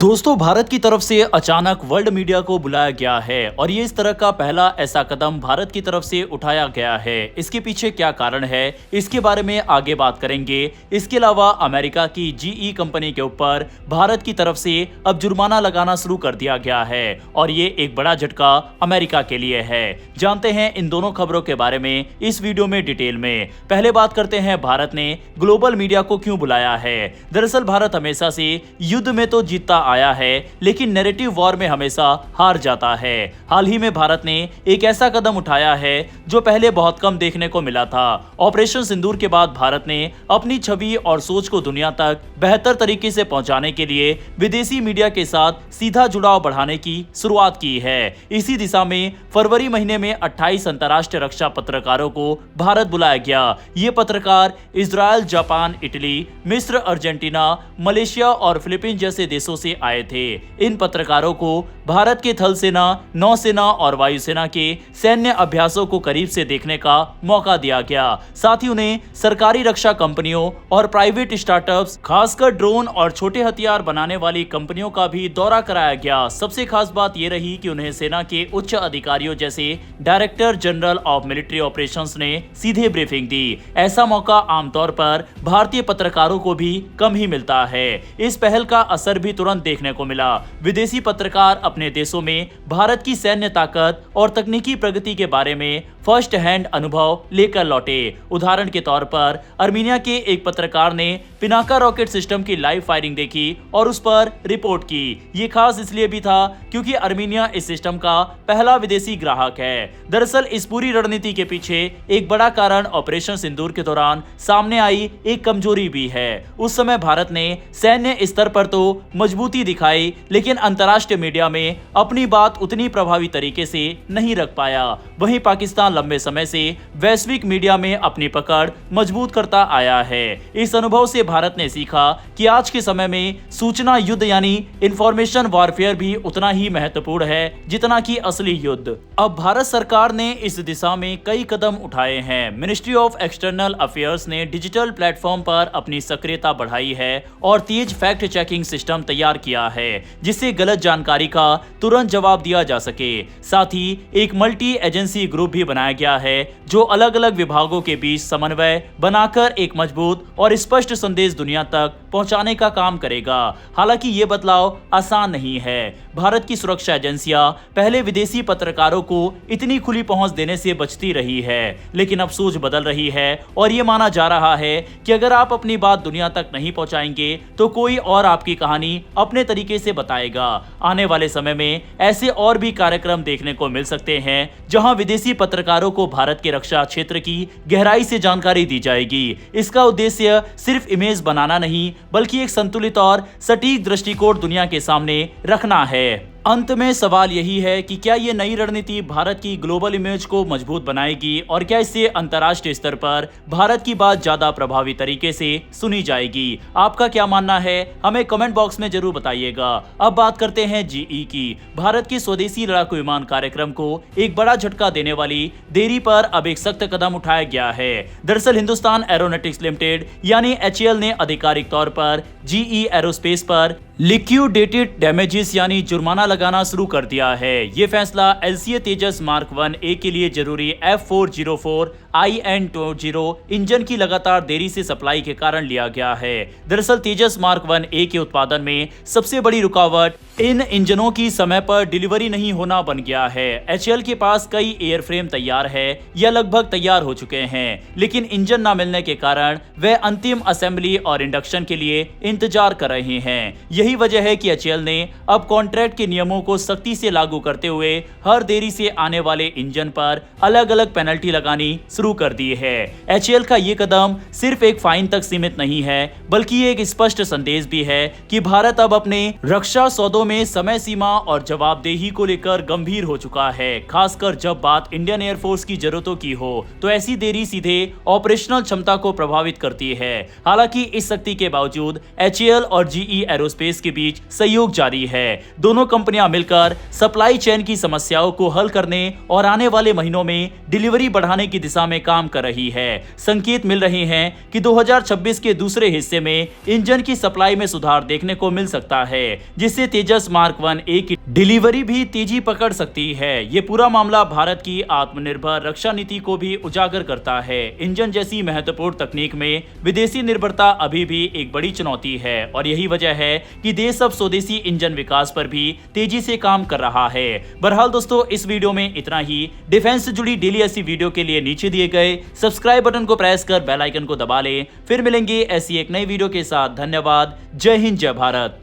दोस्तों, भारत की तरफ से अचानक वर्ल्ड मीडिया को बुलाया गया है और ये इस तरह का पहला ऐसा कदम भारत की तरफ से उठाया गया है। इसके पीछे क्या कारण है, इसके बारे में आगे बात करेंगे। इसके अलावा अमेरिका की जीई कंपनी के ऊपर भारत की तरफ से अब जुर्माना लगाना शुरू कर दिया गया है और ये एक बड़ा झटका अमेरिका के लिए है। जानते हैं इन दोनों खबरों के बारे में इस वीडियो में डिटेल में। पहले बात करते हैं भारत ने ग्लोबल मीडिया को क्यों बुलाया है। दरअसल भारत हमेशा से युद्ध में तो जीतता आया है, लेकिन नैरेटिव वॉर में हमेशा हार जाता है। हाल ही में भारत ने एक ऐसा कदम उठाया है जो पहले बहुत कम देखने को मिला था। ऑपरेशन सिंदूर के बाद भारत ने अपनी छवि और सोच को दुनिया तक बेहतर तरीके से पहुंचाने के लिए विदेशी मीडिया के साथ सीधा जुड़ाव बढ़ाने की शुरुआत की है। इसी दिशा में फरवरी महीने में 28 अंतर्राष्ट्रीय रक्षा पत्रकारों को भारत बुलाया गया। ये पत्रकार इजरायल, जापान, इटली, मिस्र, अर्जेंटीना, मलेशिया और फिलीपींस जैसे देशों से आए थे। इन पत्रकारों को भारत के थल सेना, नौसेना और वायुसेना के सैन्य अभ्यासों को करीब से देखने का मौका दिया गया। साथ ही उन्हें सरकारी रक्षा कंपनियों और प्राइवेट स्टार्टअप्स, खासकर ड्रोन और छोटे हथियार बनाने वाली कंपनियों का भी दौरा कराया गया। सबसे खास बात यह रही कि उन्हें सेना के उच्च अधिकारियों जैसे director general of military operations ने सीधे ब्रीफिंग दी। ऐसा मौका आमतौर पर भारतीय पत्रकारों को भी कम ही मिलता है। इस पहल का असर भी तुरंत देखने को मिला। विदेशी पत्रकार अपने देशों में भारत की सैन्य ताकत और तकनीकी प्रगति के बारे में फर्स्ट हैंड अनुभव लेकर लौटे। उदाहरण के तौर पर अर्मीनिया के एक पत्रकार ने पिनाका रॉकेट सिस्टम की लाइव फायरिंग देखी और उस पर रिपोर्ट की। ये खास इसलिए भी था क्योंकि अर्मीनिया इस सिस्टम का पहला विदेशी ग्राहक है। दरअसल इस पूरी रणनीति के पीछे एक बड़ा कारण ऑपरेशन सिंदूर के दौरान सामने आई एक कमजोरी भी है। उस समय भारत ने सैन्य स्तर पर तो मजबूती दिखाई, लेकिन अंतर्राष्ट्रीय मीडिया में अपनी बात उतनी प्रभावी तरीके से नहीं रख पाया। वहीं पाकिस्तान लंबे समय से वैश्विक मीडिया में अपनी पकड़ मजबूत करता आया है। इस अनुभव से भारत ने सीखा कि आज के समय में सूचना युद्ध यानी इंफॉर्मेशन वॉरफेयर भी उतना ही महत्वपूर्ण है जितना कि असली युद्ध। अब भारत सरकार ने इस दिशा में कई कदम उठाए हैं। मिनिस्ट्री ऑफ एक्सटर्नल अफेयर्स ने डिजिटल प्लेटफॉर्म पर अपनी सक्रियता बढ़ाई है और तेज फैक्ट चेकिंग सिस्टम तैयार किया है, जिससे गलत जानकारी का तुरंत जवाब दिया जा सके। साथ ही एक मल्टी एजेंसी ग्रुप भी बनाया गया है जो अलग अलग विभागों के बीच समन्वय बनाकर एक मजबूत और स्पष्ट संदेश दुनिया तक पहुंचाने का काम करेगा। हालांकि ये बदलाव आसान नहीं है। भारत की सुरक्षा एजेंसियां पहले विदेशी पत्रकारों को इतनी खुली पहुंच देने से बचती रही है, लेकिन अब सोच बदल रही है और ये माना जा रहा है कि अगर आप अपनी बात दुनिया तक नहीं पहुंचाएंगे तो कोई और आपकी कहानी अपने तरीके से बताएगा। आने वाले समय में ऐसे और भी कार्यक्रम देखने को मिल सकते हैं जहां विदेशी पत्रकारों को भारत के रक्षा क्षेत्र की गहराई से जानकारी दी जाएगी। इसका उद्देश्य सिर्फ इमेज बनाना नहीं, बल्कि एक संतुलित और सटीक दृष्टिकोण दुनिया के सामने रखना है। अंत में सवाल यही है कि क्या ये नई रणनीति भारत की ग्लोबल इमेज को मजबूत बनाएगी और क्या इससे अंतर्राष्ट्रीय स्तर पर भारत की बात ज्यादा प्रभावी तरीके से सुनी जाएगी। आपका क्या मानना है, हमें कमेंट बॉक्स में जरूर बताइएगा। अब बात करते हैं जीई की। भारत के स्वदेशी लड़ाकू विमान कार्यक्रम को एक बड़ा झटका देने वाली देरी पर अब एक सख्त कदम उठाया गया है। दरअसल हिंदुस्तान एरोनॉटिक्स लिमिटेड यानी HAL ने आधिकारिक तौर पर जीई एरोस्पेस पर लिक्विडेटेड डैमेजेस यानी जुर्माना लगाना शुरू कर दिया है। ये फैसला LCA तेजस मार्क 1A के लिए जरूरी F404 IN20 इंजन की लगातार देरी से सप्लाई के कारण लिया गया है। दरअसल तेजस मार्क 1A के उत्पादन में सबसे बड़ी रुकावट इन इंजनों की समय पर डिलीवरी नहीं होना बन गया है। HAL के पास कई एयरफ्रेम तैयार है या लगभग तैयार हो चुके हैं, लेकिन इंजन न मिलने के कारण वे अंतिम असेंबली और इंडक्शन के लिए इंतजार कर रहे हैं। यही वजह है कि HAL ने अब कॉन्ट्रैक्ट के नियमों को सख्ती से लागू करते हुए हर देरी से आने वाले इंजन पर अलग अलग पेनल्टी लगानी शुरू कर दी है। HAL का ये कदम सिर्फ एक फाइन तक सीमित नहीं है, बल्कि एक स्पष्ट संदेश भी है कि भारत अब अपने रक्षा सौदों में समय सीमा और जवाबदेही को लेकर गंभीर हो चुका है। खासकर जब बात इंडियन एयरफोर्स की जरूरतों की हो तो ऐसी देरी सीधे ऑपरेशनल क्षमता को प्रभावित करती है। हालांकि इस सख्ती के बावजूद HAL और GE एरोस्पेस के बीच सहयोग जारी है। दोनों कंपनियां मिलकर सप्लाई चेन की समस्याओं को हल करने और आने वाले महीनों में डिलीवरी बढ़ाने की दिशा में काम कर रही है। संकेत मिल रहे हैं कि 2026 के दूसरे हिस्से में इंजन की सप्लाई में सुधार देखने को मिल सकता है, जिससे तेजस मार्क 1A की डिलीवरी भी तेजी पकड़ सकती है। ये पूरा मामला भारत की आत्मनिर्भर रक्षा नीति को भी उजागर करता है। इंजन जैसी महत्वपूर्ण तकनीक में विदेशी निर्भरता अभी भी एक बड़ी चुनौती है और यही वजह है कि देश अब स्वदेशी इंजन विकास पर भी तेजी से काम कर रहा है। बहरहाल दोस्तों, इस वीडियो में इतना ही। डिफेंस से जुड़ी डेली ऐसी वीडियो के लिए नीचे दिए गए सब्सक्राइब बटन को प्रेस कर बेल आइकन को दबा लें। फिर मिलेंगे ऐसी एक नई वीडियो के साथ। धन्यवाद। जय हिंद, जय भारत।